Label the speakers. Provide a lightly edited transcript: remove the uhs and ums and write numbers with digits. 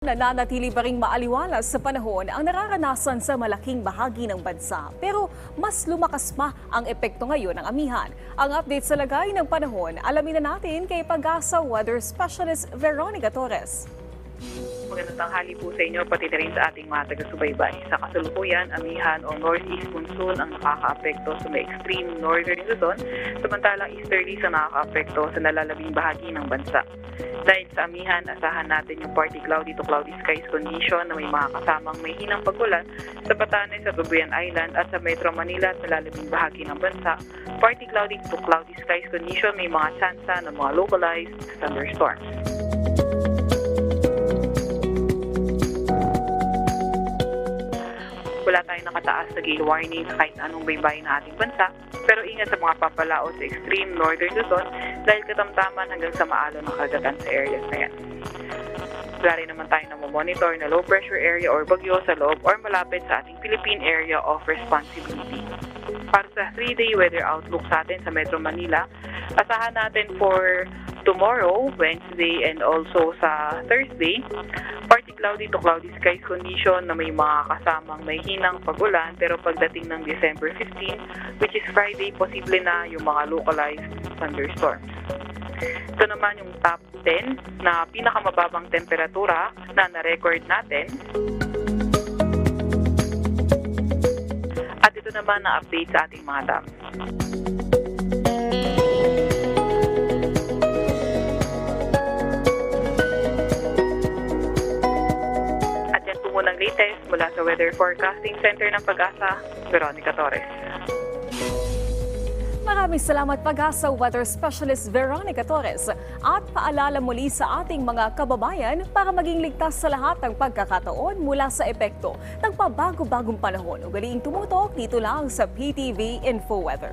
Speaker 1: Nananatili pa ring maaliwalas sa panahon ang nararanasan sa malaking bahagi ng bansa. Pero mas lumakas pa ang epekto ngayon ng amihan. Ang update sa lagay ng panahon, alamin na natin kay Pag-asa Weather Specialist Veronica Torres.
Speaker 2: Magandang tanghali po sa inyo, pati na rin sa ating mga taga-subaybay. Sa kasalukuyan, amihan o northeast monsoon ang nakaka-apekto sa may extreme northern Luzon, samantalang easterlies ang nakaka-apekto sa nalalabing bahagi ng bansa. Dahil sa amihan, asahan natin yung partly cloudy to cloudy skies condition na may mga kasamang may hinang pagulan sa Batanes at Cagayan Island at sa Metro Manila at nalalabing bahagi ng bansa. Partly cloudy to cloudy skies condition, may mga tsansa ng mga localized thunderstorms. Wala tayong nakataas na gale warning sa kahit anong baybayin ng ating bansa, pero ingat sa mga papalao sa extreme northern Luzon dahil katamtaman hanggang sa maalon ng kagatan sa areas na yan. Wala rin naman tayo na monitor na low pressure area or bagyo sa loob or malapit sa ating Philippine Area of Responsibility. Para sa 3-day weather outlook sa atin sa Metro Manila, asahan natin for tomorrow, Wednesday, and also sa Thursday, partly cloudy to cloudy skies condition na may mga kasamang may hinang pagulan, pero pagdating ng December 15, which is Friday, posible na yung mga localized thunderstorms. Ito naman yung top 10 na pinakamababang temperatura na na-record natin. At ito naman na update sa ating mga dam. Unang latest mula sa Weather Forecasting Center ng Pag-asa, Veronica Torres.
Speaker 1: Maraming salamat Pag-asa Weather Specialist Veronica Torres. At paalala muli sa ating mga kababayan para maging ligtas sa lahat ng pagkakataon mula sa epekto ng pabago-bagong panahon. Ugaliing tumutok dito lang sa PTV Info Weather.